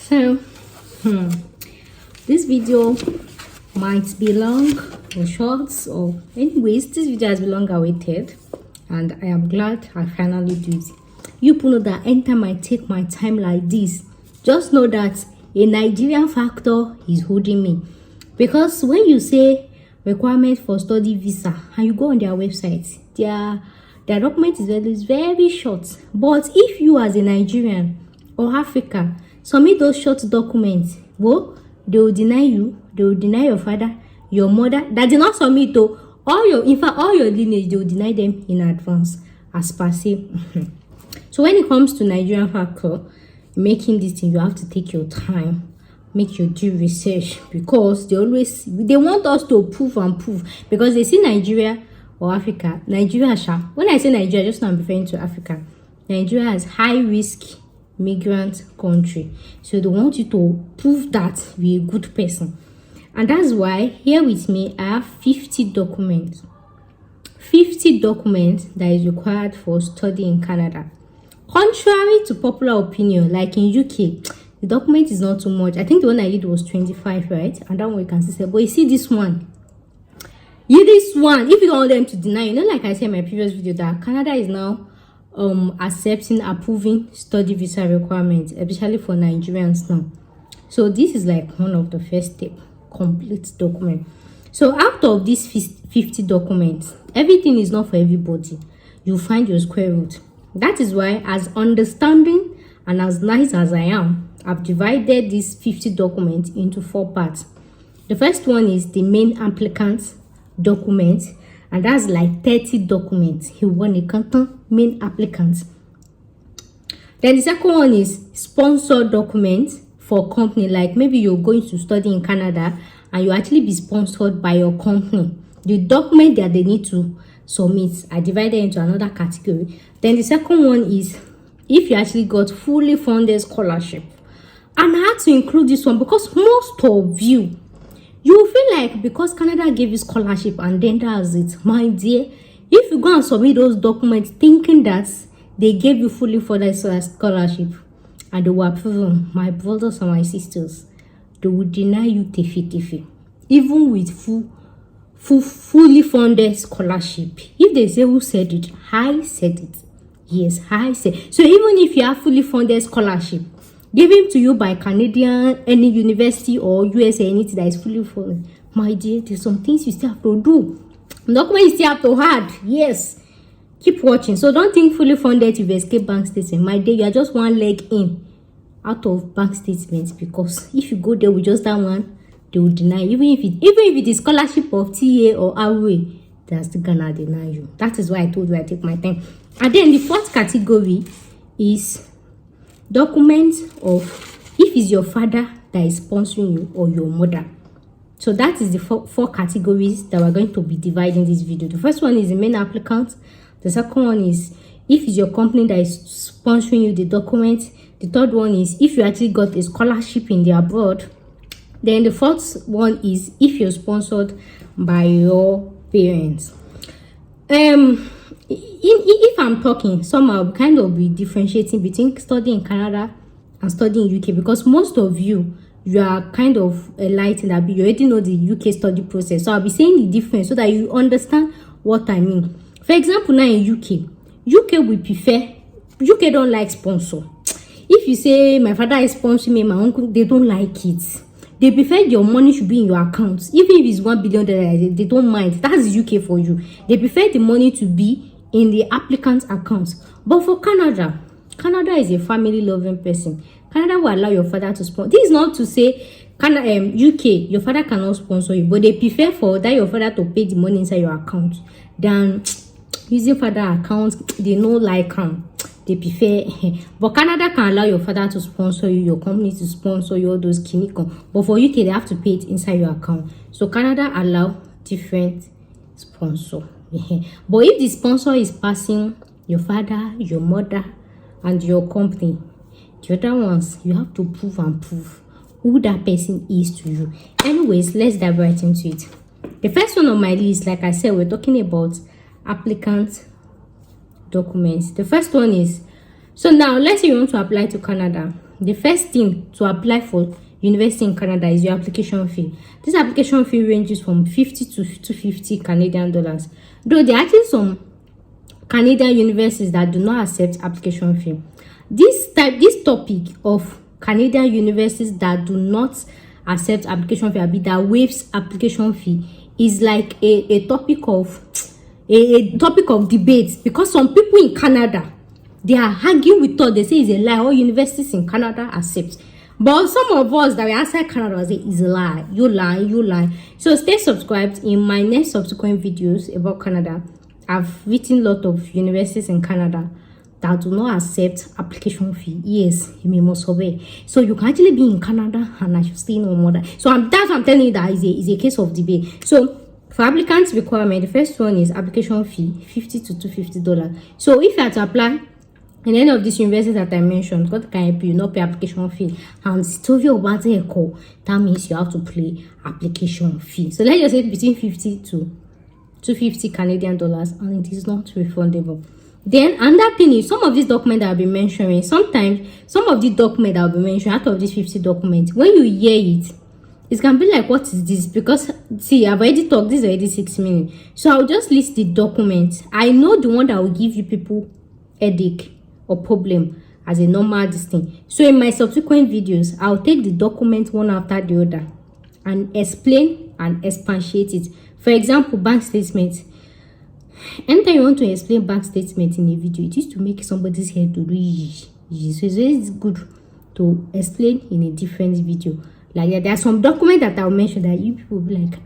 So this video might be long or short, or anyways, this video has been long awaited, and I am glad I finally do it. You people know that anytime I take my time like this, just know that a Nigerian factor is holding me. Because when you say requirement for study visa and you go on their website, their document is very short. But if you as a Nigerian or African submit those short documents, well, they will deny you, they will deny your father, your mother that did not submit to all your lineage, they will deny them in advance as per se. So when it comes to Nigerian factor making this thing, you have to take your time, make your due research, because they want us to prove, because they see Nigeria or Africa. When I say Nigeria, just now I'm referring to Africa. Nigeria has high risk migrant country, so they want you to prove that you're a good person. And that's why here with me I have 50 documents that is required for study in Canada. Contrary to popular opinion, like in UK, the document is not too much. I think the one I did was 25, right? And that one you can see, but you see this one, if you don't want them to deny, like I said in my previous video, that Canada is now approving study visa requirements, especially for Nigerians now. So this is like one of the first step, complete document. So out of these 50 documents, everything is not for everybody. You find your square root. That is why, as understanding and as nice as I am, I've divided these 50 documents into 4 parts. The first one is the main applicant document, and that's like 30 documents. He want a canton main applicant. Then the second one is sponsored documents for company, like maybe you're going to study in Canada and you actually be sponsored by your company. The document that they need to submit are divided into another category. Then the second one is if you actually got fully funded scholarship. And I had to include this one because most of you feel like because Canada gave you scholarship and then that's it. My dear, if you go and submit those documents thinking that they gave you fully funded scholarship and they were proven, my brothers and my sisters, they will deny you tefi. Even with fully funded scholarship. If they say who said it, I said it. Yes, I said. So even if you have fully funded scholarship given to you by Canadian, any university or USA, anything that is fully funded, my dear, there's some things you still have to do. Documents you still have to add. Yes. Keep watching. So don't think fully funded you've escaped bank statement. My dear, you are just one leg in out of bank statements, because if you go there with just that one, they will deny, even if it is scholarship of TA or ROA, they're still gonna deny you. That is why I told you I take my time. And then the fourth category is documents of if it's your father that is sponsoring you or your mother. So that is the four categories that we're going to be dividing this video. The first one is the main applicant. The second one is if it's your company that is sponsoring you the document. The third one is if you actually got a scholarship in the abroad. Then the fourth one is if you're sponsored by your parents. If I'm talking, somehow kind of be differentiating between studying in Canada and studying in UK, because most of you are kind of enlightened. You already know the UK study process, so I'll be saying the difference so that you understand what I mean. For example, now in UK we prefer, UK don't like sponsor. If you say my father is sponsoring me, my uncle, they don't like it. They prefer your money should be in your account. Even if it's $1 billion, they don't mind. That's UK for you. They prefer the money to be in the applicant's account. But for Canada is a family loving person. Canada will allow your father to sponsor. This is not to say UK, your father cannot sponsor you, but they prefer for that your father to pay the money inside your account than using father account. They know like they prefer. But Canada can allow your father to sponsor you, your company to sponsor you, all those kinikon. But for UK, they have to pay it inside your account. So Canada allow different sponsor. But if the sponsor is passing your father, your mother, and your company, the other ones, you have to prove who that person is to you. Anyways, let's dive right into it. The first one on my list, like I said, we're talking about applicant documents. The first one is, so now let's say you want to apply to Canada. the first thing to apply for university in Canada is your application fee. This application fee ranges from 50 to 250 Canadian dollars. Though there are actually some Canadian universities that do not accept application fee. This topic of Canadian universities that do not accept application fee, that waives application fee, is like a topic of debate, because some people in Canada, they are arguing with us. They say it's a lie. All universities in Canada accept. But some of us that we outside Canada say it's a lie. You lie. So stay subscribed. In my next subsequent videos about Canada, I've written a lot of universities in Canada that do not accept application fee. Yes, you must obey. So you can actually be in Canada and I should stay no more. So that's what I'm telling you, that is a case of debate. So for applicants requirement, the first one is application fee, $50 to $250. So if you have to apply in any of these universities that I mentioned, God can help you not pay application fee. And that means you have to pay application fee. So let's just say between 50 to 250 Canadian dollars, and it is not refundable. Then another thing is, some of these documents that I'll be mentioning, sometimes some of the documents that I'll be mentioning out of these 50 documents, when you hear it, it's gonna be like, what is this? Because see, I've already talked, this is already 6 minutes. So I'll just list the documents. I know the one that will give you people headache or problem as a normal this thing. So in my subsequent videos, I'll take the document one after the other and explain and expatiate it. For example, bank statement. Anytime you want to explain bank statement in a video, it used to make somebody's head to read. So it's very good to explain in a different video. Like there are some documents that I'll mention that you people will be like,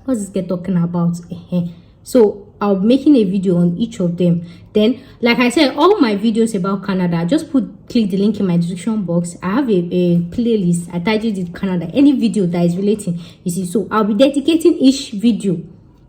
what's this guy talking about? So I'll be making a video on each of them. Then, like I said, all my videos about Canada, just click the link in my description box. I have a playlist. I titled it Canada. Any video that is relating, you see. So I'll be dedicating each video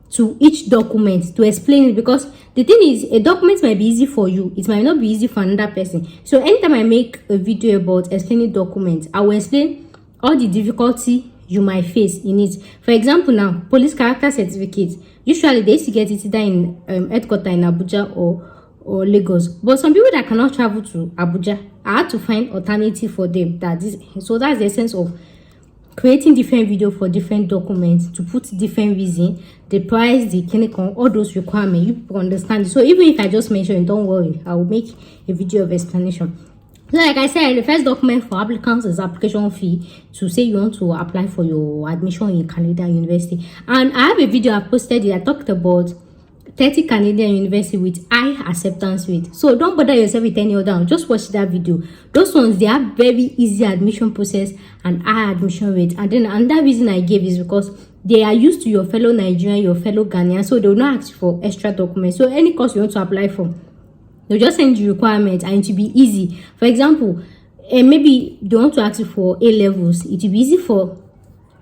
to each document to explain it, because the thing is, a document might be easy for you, it might not be easy for another person. So anytime I make a video about explaining documents, I will explain all the difficulty you might face in it. For example, now police character certificate, usually they used to get it either in headquarters in Abuja or Lagos, but some people that cannot travel to Abuja, I had to find alternative for them. So that's the essence of creating different video for different documents, to put different reason, the price, the clinical, all those requirements, you people understand. So even if I just mention it, don't worry, I will make a video of explanation. So like I said, the first document for applicants is application fee, to say you want to apply for your admission in Canadian university. And I have a video I posted that I talked about 30 Canadian university with high acceptance rate. So don't bother yourself with any other, just watch that video. Those ones, they have very easy admission process and high admission rate. And then another reason I gave is because they are used to your fellow Nigerian, your fellow Ghanaian, so they will not ask for extra documents. So any course you want to apply for, they'll just send you requirements and it will be easy. For example, maybe they want to ask you for A levels. It will be easy for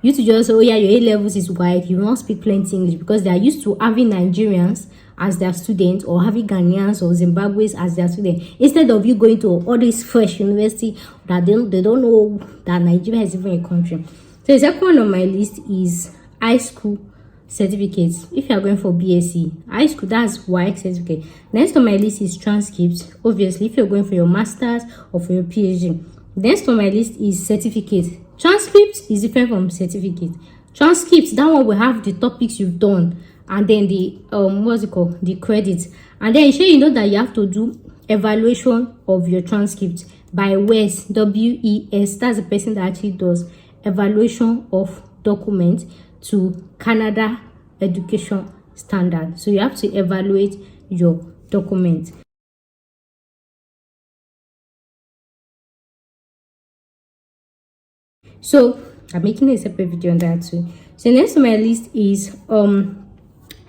you to just say, oh yeah, your A levels is white, you won't speak plenty English, because they are used to having Nigerians as their students, or having Ghanaians or Zimbabweans as their students, instead of you going to all this fresh university that they don't know that Nigeria is even a country. So the second one on my list is high school certificates. If you are going for BSc, high school, that's white certificate. Next on my list is transcripts. Obviously, if you're going for your master's or for your PhD. Next on my list is certificate. Transcript is different from certificate. Transcripts, that one will have the topics you've done, and then the the credits. And then you know that you have to do evaluation of your transcript by WES, WES. That's the person that actually does evaluation of documents to Canada education standard. So you have to evaluate your document. So I'm making a separate video on that too. So next on my list is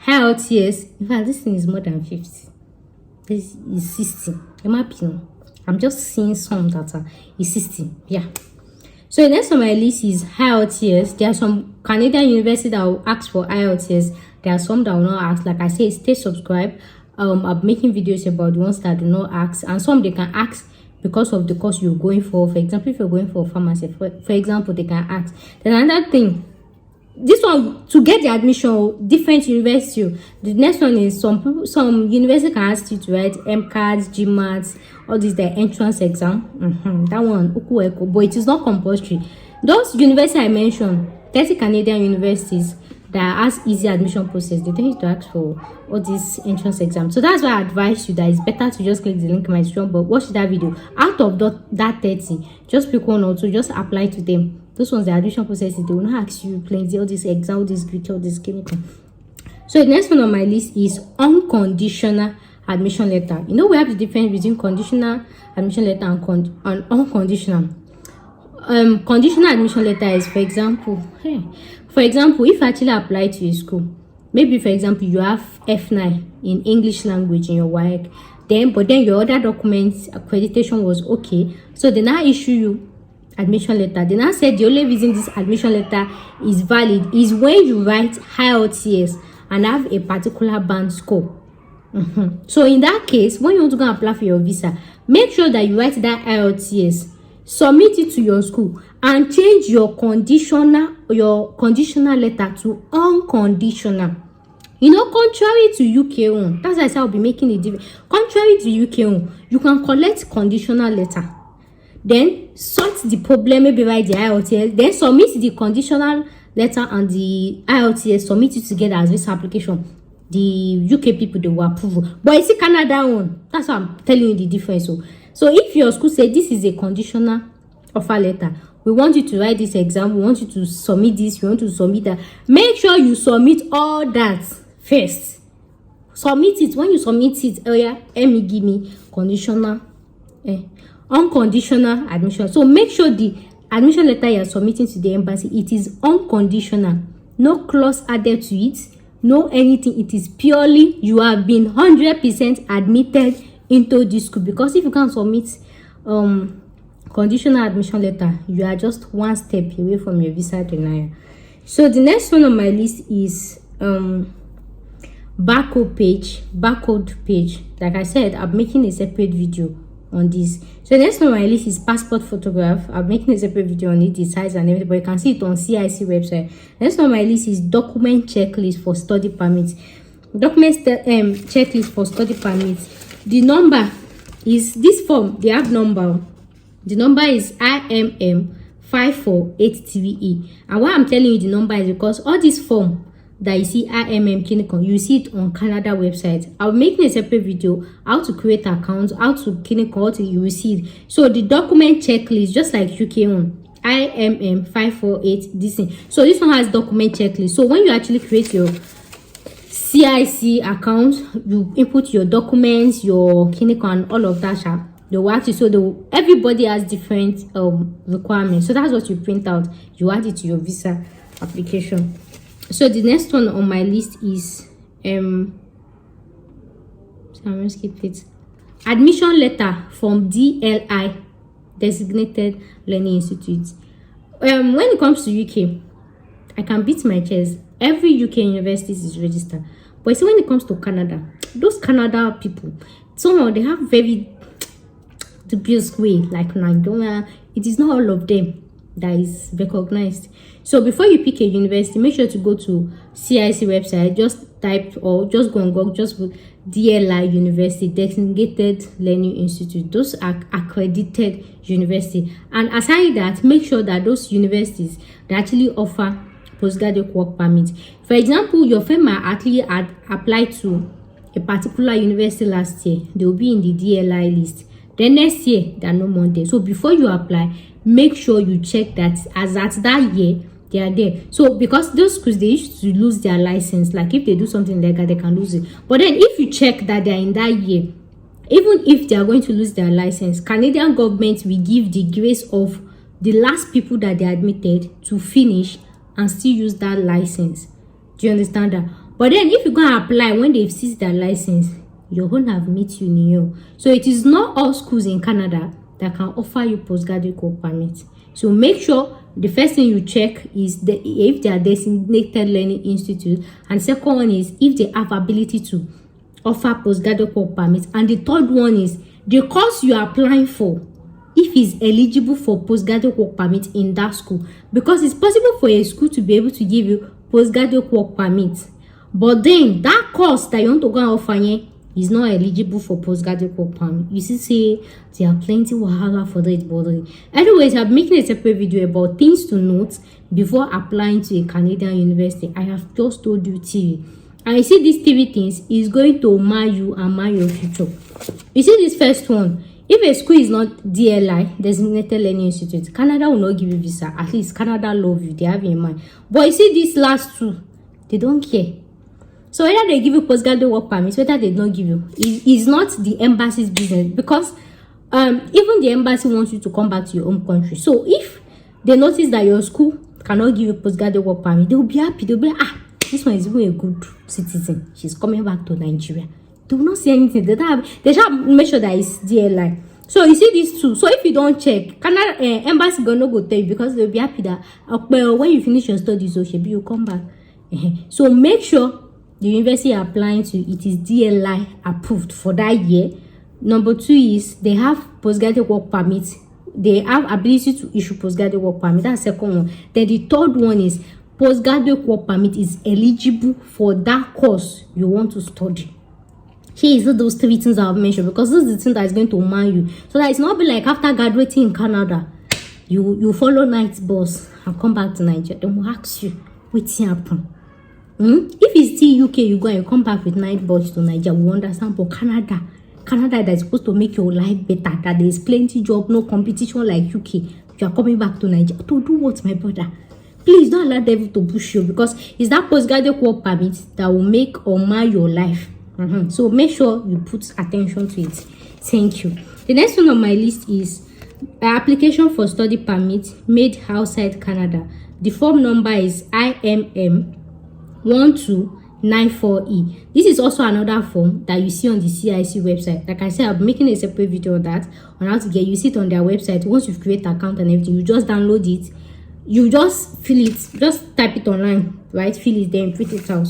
IELTS. In fact, this thing is more than 50. This is 60. In my opinion, I'm just seeing some data is 60. Yeah. So next on my list is IELTS. There are some Canadian universities that will ask for IELTS. There are some that will not ask. Like I say, stay subscribed. I'm making videos about the ones that do not ask, and some they can ask because of the course you're going for. For example, if you're going for pharmacy, for example, they can ask. Then another thing this one to get the admission, different university. The next one is some university can ask you to write MCAT, GMAT, all these the entrance exam. That one, but it is not compulsory. Those universities I mentioned, 30 Canadian universities that has easy admission process, they don't need to ask for all these entrance exams. So that's why I advise you that it's better to just click the link in my description, but watch that video. Out of that 30, just pick one or two, just apply to them. Those ones, the admission processes, they will not ask you plenty, all this exam, all this Greek, all this chemical. So the next one on my list is unconditional admission letter. You know, we have the difference between conditional admission letter and unconditional. Conditional admission letter is, for example, if you actually apply to a school, maybe for example you have F9 in English language in your WAEC, but then your other documents accreditation was okay, so they now issue you admission letter. They now said the only reason this admission letter is valid is when you write IELTS and have a particular band score. So in that case, when you want to go apply for your visa, make sure that you write that IELTS, submit it to your school, and change your conditional letter to unconditional. You know, contrary to UK one, that's why I said I'll be making a difference. Contrary to UK one, you can collect conditional letter, then sort the problem, maybe write the IELTS, then submit the conditional letter and the IELTS, submit it together as this application. The UK people, they will approve. But you see Canada one, that's why I'm telling you the difference. So if your school said this is a conditional offer letter, we want you to write this exam, we want you to submit this, we want to submit that, make sure you submit all that first. Submit it. When you submit it, give me conditional, unconditional admission. So make sure the admission letter you are submitting to the embassy, it is unconditional, no clause added to it, no anything. It is purely you have been 100% admitted into this school. Because if you can't submit conditional admission letter, you are just one step away from your visa denial. So the next one on my list is barcode page. Like I said, I'm making a separate video on this. So the next one on my list is passport photograph. I'm making a separate video on it, the size and everything, but you can see it on CIC website. The next one on my list is document checklist for study permits. Checklist for study permits. The number is this form, they have number. The number is IMM 548TVE. And why I'm telling you the number is because all this form that you see IMM clinical, you see it on Canada website. I'll make a separate video how to create accounts, how to clinical, how to you will see it. So the document checklist, just like UK one, IMM 548 this thing. So this one has document checklist. So when you actually create your CIC account, you input your documents, your clinical and all of that. They will ask you, so everybody has different requirements. So that's what you print out, you add it to your visa application. So the next one on my list is I'm going to skip it. Admission letter from DLI, Designated Learning Institute. When it comes to UK, I can beat my chest. Every UK university is registered. But see, when it comes to Canada, those Canada people, somehow they have very dubious way, like Nigeria. It is not all of them that is recognized. So before you pick a university, make sure to go to CIC website, just type or just go on Google, just put DLI University, Designated Learning Institute. Those are accredited university. And aside that, make sure that those universities that actually offer postgraduate work permit. For example, your friend might actually apply to a particular university last year, they will be in the DLI list. Then next year, they are no more there. So before you apply, make sure you check that as at that year they are there. So because those schools, they used to lose their license, like if they do something illegal, they can lose it. But then if you check that they are in that year, even if they are going to lose their license, Canadian government will give the grace of the last people that they admitted to finish and still use that license. Do you understand that? But then if you go and apply when they've seized their license, you're going to admit you new. So it is not all schools in Canada that can offer you postgraduate work permit. So make sure the first thing you check is if they are designated learning institute, and second one is if they have ability to offer postgraduate work permit, and the third one is the course you are applying for, if he's eligible for postgraduate work permit in that school, because it's possible for a school to be able to give you postgraduate work permit, but then that course that you want to go and offer is not eligible for postgraduate work permit. You see, say there are plenty wahala for that, but anyways, I'm making a separate video about things to note before applying to a Canadian university. I have just told you TV, and you see these TV things is going to mar you and mar your future. You see this first one. If a school is not DLI, Designated Learning Institute, Canada will not give you visa. At least Canada love you, they have in mind. But you see these last two, they don't care. So whether they give you postgraduate work permits, whether they don't give you, it's not the embassy's business, because even the embassy wants you to come back to your home country. So if they notice that your school cannot give you postgraduate work permit, they will be happy. They'll be like, this one is even a good citizen. She's coming back to Nigeria. They will not see anything. They shall make sure that it's DLI. So you see these two. So if you don't check, Canada embassy gonna go tell you, because they'll be happy that when you finish your studies, so you come back. So make sure the university you're applying to, it is DLI approved for that year. Number two is they have postgraduate work permit. They have ability to issue postgraduate work permit. That's the second one. Then the third one is postgraduate work permit is eligible for that course you want to study. Here is those three things I've mentioned, because this is the thing that is going to man you, so that it's not be like after graduating in Canada, you follow night bus and come back to Nigeria. They will ask you what's happen. If it's still UK, you go and you come back with night bus to Nigeria, we understand. But Canada that is supposed to make your life better, that there is plenty job, no competition like UK. You are coming back to Nigeria to do what, my brother? Please don't allow devil to push you, because it's that postgraduate work permit that will make or mar your life. So make sure you put attention to it. Thank you. The next one on my list is application for study permit made outside Canada. The form number is IMM 1294E. This is also another form that you see on the CIC website. Like I said, I'm making a separate video on that, on how to get. You see it on their website. Once you create an account and everything, you just download it. You just fill it. Just type it online, right? Fill it, then print it out.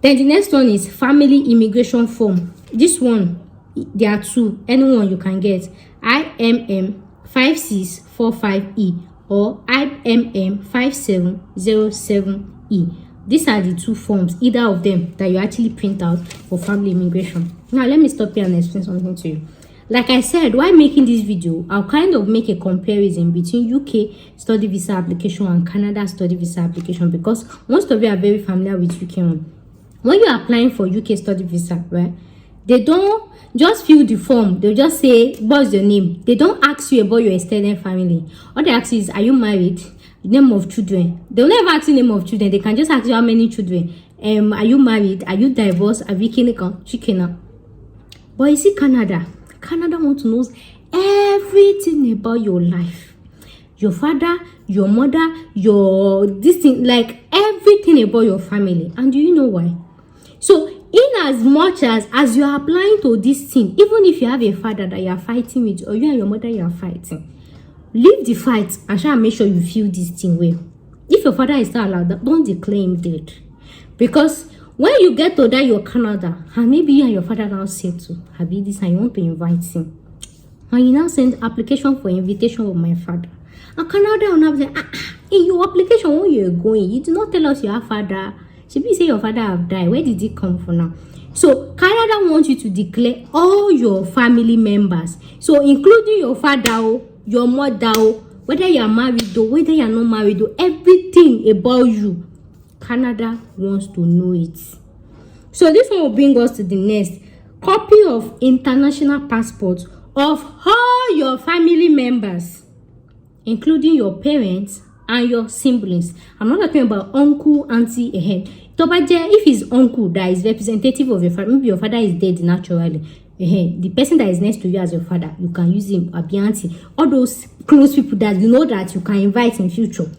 Then the next one is family immigration form. This one, there are two. Anyone you can get. IMM 5645E or IMM 5707E. These are the two forms, either of them, that you actually print out for family immigration. Now, let me stop here and explain something to you. Like I said, while making this video, I'll kind of make a comparison between UK study visa application and Canada study visa application, because most of you are very familiar with UK one. When you're applying for UK study visa, right, they don't just fill the form. They'll just say, what's your name? They don't ask you about your extended family. All they ask you is, are you married? Name of children. They'll never ask you name of children. They can just ask you how many children. Are you married? Are you divorced? Are you chicken? But you see, Canada wants to know everything about your life. Your father, your mother, your this thing, like everything about your family. And do you know why? So in as much as you are applying to this thing, even if you have a father that you are fighting with, or you and your mother you are fighting, leave the fight and try and make sure you feel this thing well. If your father is not allowed, don't declare him dead. Because when you get to that your Canada, and maybe you and your father now say to Habi this and you want to invite him, and you now send application for invitation of my father, and Canada will now say, in your application when you're going, you do not tell us your father. Should we say your father have died? Where did he come from now? So Canada wants you to declare all your family members, so including your father, your mother, whether you are married or whether you are not married, everything about you, Canada wants to know it. So this one will bring us to the next. Copy of international passports of all your family members, including your parents and your siblings. I'm not talking about uncle, auntie, ahead. If it's uncle that is representative of your family, maybe your father is dead naturally, the person that is next to you as your father, you can use him, or be auntie, all those close people that you know that you can invite in future.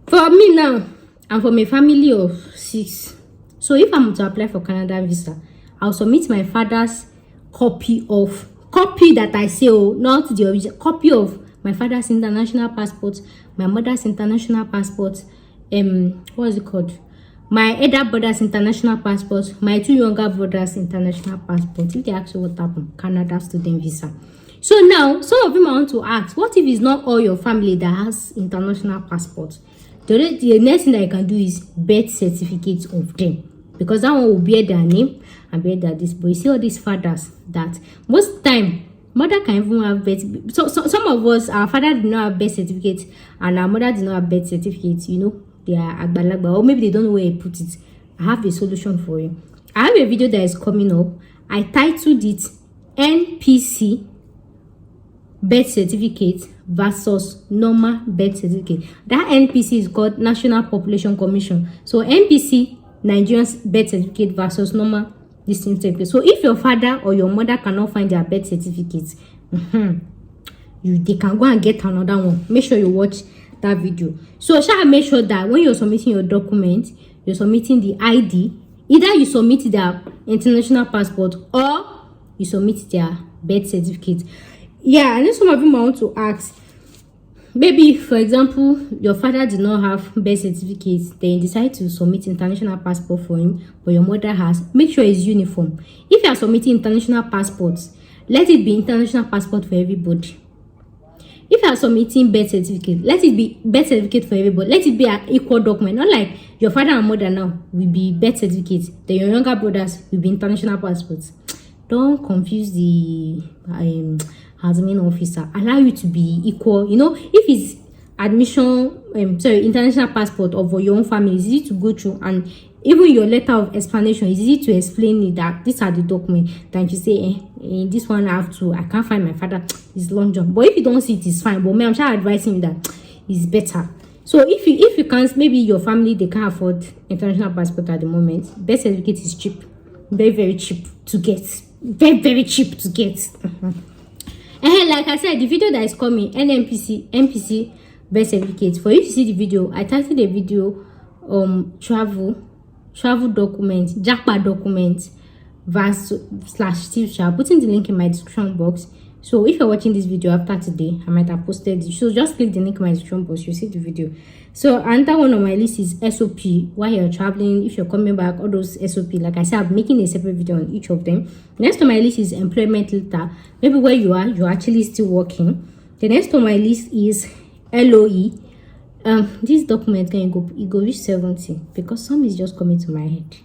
For me now, and for my family of 6, so if I'm to apply for Canada visa, I'll submit my father's copy that I say, not the original copy of my father's international passport, my mother's international passport, what is it called? My elder brother's international passport, my 2 younger brothers' international passport. If they ask you what happened, Canada student visa. So now, some of you might want to ask, what if it's not all your family that has international passports? The next thing that you can do is birth certificates of them, because that one will bear their name and bear their this. But you see all these fathers that most time mother can even have birth. So some of us, our father did not have birth certificates and our mother did not have birth certificates. You know, they are agbalagba, or maybe they don't know where you put it. I have a solution for you. I have a video that is coming up. I titled it NPC birth certificate versus normal birth certificate. That NPC is called National Population Commission. So NPC, Nigerian's birth certificate versus normal this certificate. So if your father or your mother cannot find their birth certificates, they can go and get another one. Make sure you watch that video. So shall I make sure that when you're submitting your document, you're submitting the ID, either you submit their international passport or you submit their birth certificate. Yeah, I know some of you might want to ask, maybe for example your father did not have birth certificates, then you decide to submit international passport for him, but your mother has. Make sure it's uniform. If you are submitting international passports, let it be international passport for everybody. If you are submitting birth certificate, let it be birth certificate for everybody. Let it be an equal document, not like your father and mother now will be birth certificates, then your younger brothers will be international passports. Don't confuse the admin officer. Allow you to be equal. You know, if it's admission, international passport of your own family, it's easy to go through, and even your letter of explanation is easy to explain it that these are the documents. Then you say, this one I have to, I can't find my father, it's long jump. But if you don't see it, it's fine. But me, I'm just advising you that it's better. So if you can't, maybe your family, they can't afford international passport at the moment, birth certificate is cheap, very, very cheap to get. Very, very cheap to get. And like I said, the video that is coming, NPC birth certificate. For you to see the video, I titled the video travel document, JAPA document /still. Putting the link in my description box. So if you're watching this video after today, I might have posted it. So just click the link in my description box, you'll see the video. So another one on my list is SOP. While you're traveling, if you're coming back, all those SOP. Like I said, I'm making a separate video on each of them. Next on my list is employment letter. Maybe where you are, you're actually still working. The next on my list is LOE. This document can go reach 70 because some is just coming to my head.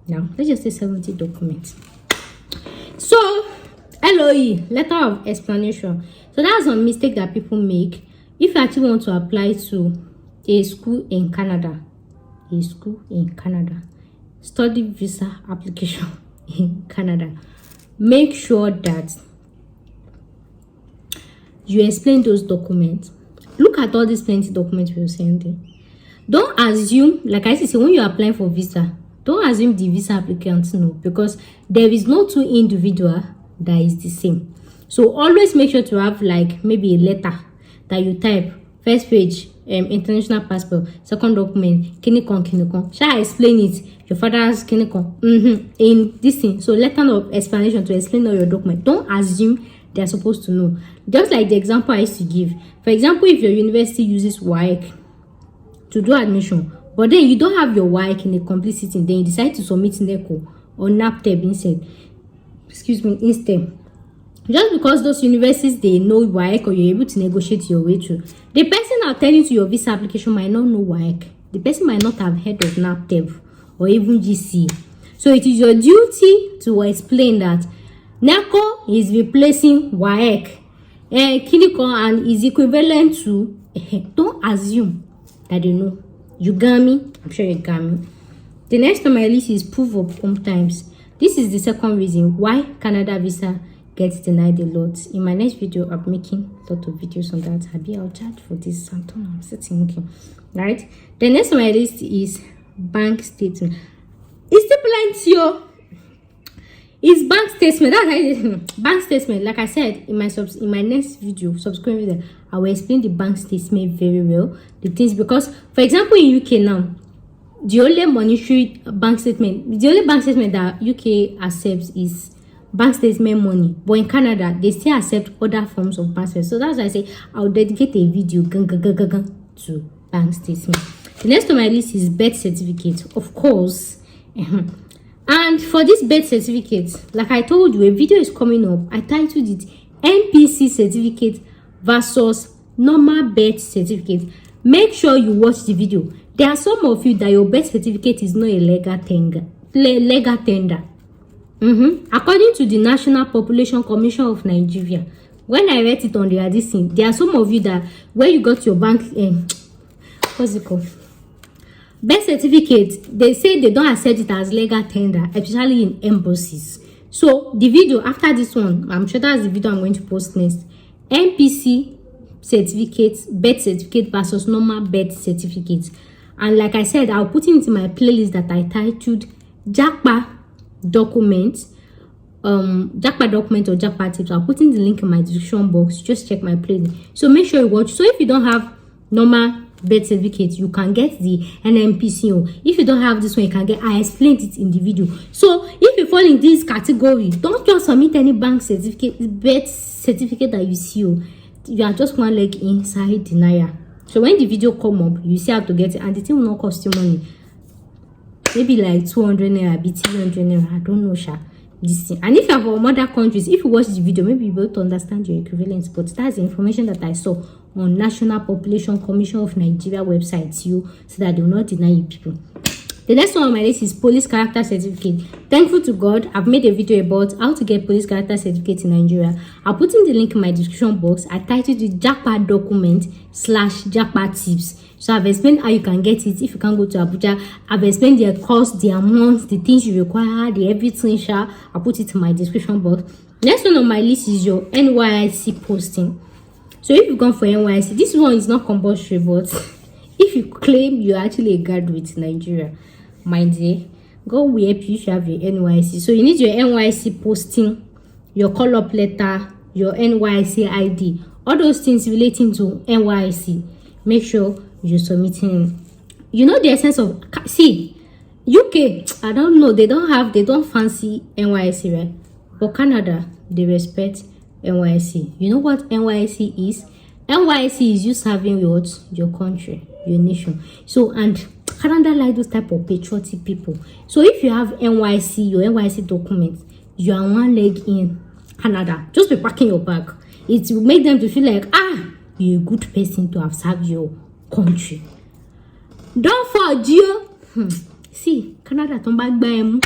Now let's just say 70 documents. So LOE, letter of explanation. So that's a mistake that people make if you actually want to apply to a school in Canada. Study visa application in Canada. Make sure that you explain those documents. Look at all these plenty documents we're sending. Don't assume, like I said, when you're applying for visa, don't assume the visa applicant know, because there is no two individual that is the same. So always make sure to have like maybe a letter that you type. First page, international passport. Second document, kinikon. Shall I explain it? Your father has kinikon. In this thing. So letter of explanation to explain all your document. Don't assume they are supposed to know. Just like the example I used to give. For example, if your university uses WAEC to do admission, but then you don't have your WAEC in a complete sitting, then you decide to submit NECO or NAPTEB instead. Instead. Just because those universities, they know WAEC or you're able to negotiate your way through. The person attending to your visa application might not know WAEC. The person might not have heard of NAPTEB or even GC. So it is your duty to explain that NECO is replacing WAEC. And is equivalent to. Don't assume that you know. You got me? I'm sure you got me. The next on my list is proof of home times. This is the second reason why Canada visa gets denied a lot. In my next video, I'm making a lot of videos on that. I'll charge for this. I'm sitting okay. Right? The next on my list is bank statement. It's still plenty. It's bank statement. That's how it is. Bank statement. Like I said in my next video, subscribe video, I will explain the bank statement very well. The things, because for example in UK now, the only monetary bank statement, the only bank statement that UK accepts is bank statement money. But in Canada, they still accept other forms of bank statement. So that's why I say I'll dedicate a video to bank statement. The next on my list is birth certificate, of course. And for this birth certificate, like I told you, a video is coming up. I titled it NPC certificate versus normal birth certificate. Make sure you watch the video. There are some of you that your birth certificate is not a legal tender. According to the National Population Commission of Nigeria, when I read it on the thing, there are some of you that when you got your bank what's it called, birth certificate, they say they don't accept it as legal tender, especially in embassies. So the video after this one, I'm sure that's the video I'm going to post next. NPC certificate, birth certificate versus normal birth certificate. And like I said, I'll put it into my playlist that I titled JAPA document, JAPA document or JAPA tips. I'll put in the link in my description box. Just check my playlist. So make sure you watch. So if you don't have normal birth certificate, you can get the NMPCO. If you don't have this one, you can get, I explained it in the video. So if you fall in this category, don't just submit any bank certificate, birth certificate that you see. You are just one leg inside the NAIRA. So when the video come up, you see how to get it, and the thing will not cost you money. Maybe like 200 naira, 300 naira, I don't know, sha. This thing. And if you are from other countries, if you watch the video, maybe you'll be able to understand your equivalence. But that's the information that I saw on National Population Commission of Nigeria website, so that they will not deny you people. The next one on my list is police character certificate. Thankful to God, I've made a video about how to get police character certificate in Nigeria. I'll put in the link in my description box. I titled it JAPA document / JAPA tips. So I've explained how you can get it if you can't go to Abuja. I've explained the cost, the amount, the things you require, the everything. I'll put it in my description box. Next one on my list is your NYSC posting. So if you've gone for NYSC, this one is not compulsory, but if you claim you're actually a graduate in Nigeria, my dear, God will help you if you have your NYSC. So you need your NYSC posting, your call-up letter, your NYSC ID, all those things relating to NYSC. Make sure you're submitting. You know the essence of, see, UK, I don't know, they don't fancy NYSC, right? But Canada, they respect NYSC. You know what NYSC is? NYSC is you serving your country, your nation. So, and Canada like those type of patriotic people. So if you have NYC, your NYC documents, you are one leg in Canada. Just be packing your bag. It will make them to feel like, you're a good person to have served your country. Don't forget, see, Canada don't back by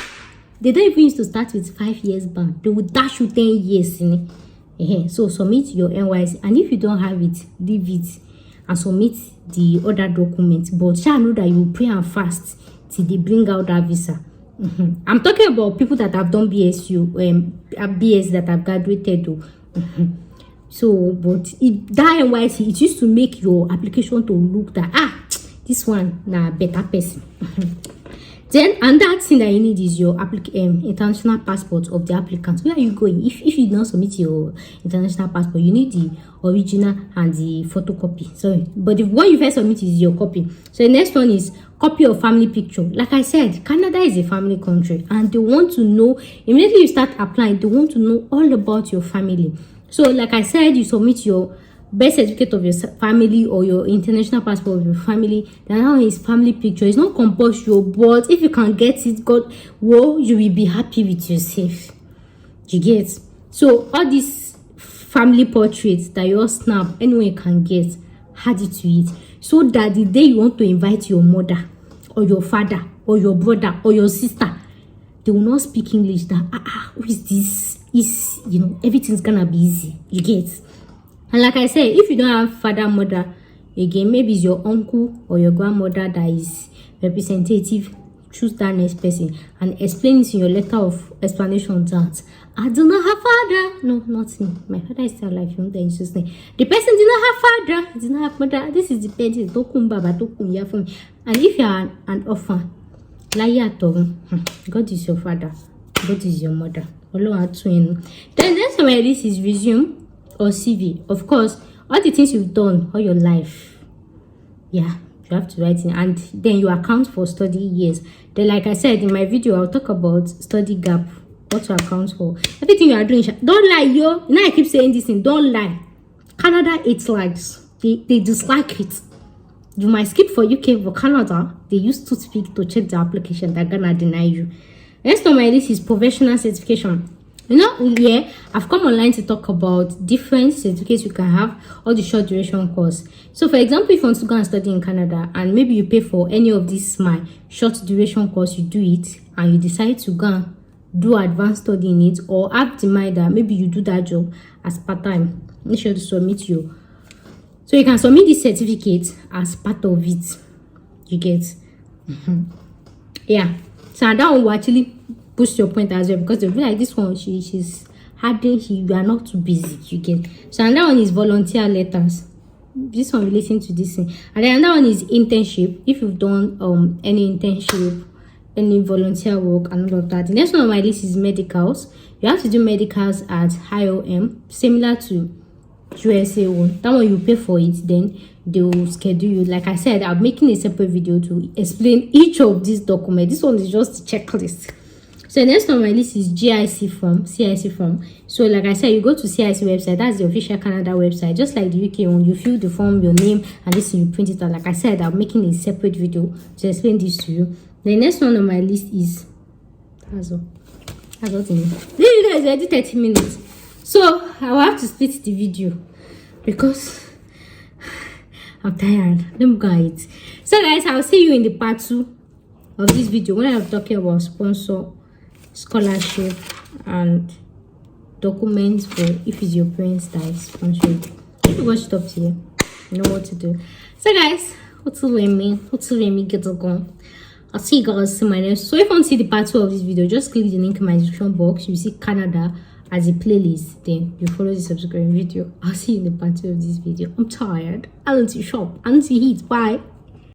they don't even used to start with 5 years ban. They will dash you 10 years in it. So submit your NYC, and if you don't have it, leave it and submit the other documents. But shall know that you will pray and fast till they bring out that visa. I'm talking about people that have done BSU, BS that have graduated. So, but that NYC, it used to make your application to look that this one na better person. Then another thing that you need is your international passport of the applicant. Where are you going? If you did not submit your international passport, you need the original and the photocopy. Sorry, but the one you first submit is your copy. So the next one is copy of family picture. Like I said, Canada is a family country, and they want to know immediately you start applying. They want to know all about your family. So like I said, you submit your birth certificate of your family or your international passport of your family. Then now is family picture. It's not compulsory, but if you can get it, God, well, you will be happy with yourself. You get? So all these family portraits that you all snap, anyone you can get, add it to it, so that the day you want to invite your mother or your father or your brother or your sister, they will not speak English. That who is this? Is everything's gonna be easy. You get? And like I said, if you don't have father, mother, again, maybe it's your uncle or your grandmother that is representative. Choose that next person and explain it in your letter of explanation that I do not have father. No, not me. My father is still alive. The person did not have father, did not have mother. This is the person. And if you are an orphan, God is your father, God is your mother. Then next on my list is resume or CV. Of course, all the things you've done all your life, you have to write in, and then you account for study years. Then like I said in my video, I'll talk about study gap, what to account for, everything you are doing. Don't lie, yo. Now I keep saying this thing, don't lie. Canada hates lies. They dislike it. You might skip for UK, but Canada, they use toothpick to check the application. They're gonna deny you. Next on my list is professional certification. You know, yeah, I've come online to talk about different certificates you can have, all the short duration course. So for example, if you want to go and study in Canada and maybe you pay for any of these my short duration course, you do it and you decide to go and do advanced study in it, or have the mind that maybe you do that job as part-time, make sure to submit you. So you can submit this certificate as part of it. You get? Yeah. So that one will actually push your point as well, because they'll be like, this one she's hardly, you are not too busy. You get? So another one is volunteer letters. This one relating to this thing. And then another one is internship. If you've done any internship, any volunteer work and all of that. The next one on my list is medicals. You have to do medicals at IOM, similar to USA one. That one you pay for it, then they will schedule you. Like I said, I'm making a separate video to explain each of these documents. This one is just the checklist. So the next on my list is CIC form. So like I said, you go to CIC website. That's the official Canada website, just like the UK one. You fill the form, your name, and this you print it out. Like I said, I'm making a separate video to explain this to you. The next one on my list is that's all in it. This video is 30 minutes, so I will have to split the video because I'm tired. Let me go and eat. So guys, I'll see you in the part 2 of this video when I'm talking about sponsor, scholarship, and documents for if it's your parents that is sponsoring. If you watched up to here, you know what to do. So guys, what's me get to go. I'll see you guys in my next. So if you want to see the part 2 of this video, just click the link in my description box. You see Canada as a playlist, then you follow the subscribe video. I'll see you in the part 2 of this video. I'm tired. I need to shop. I need to eat. Bye.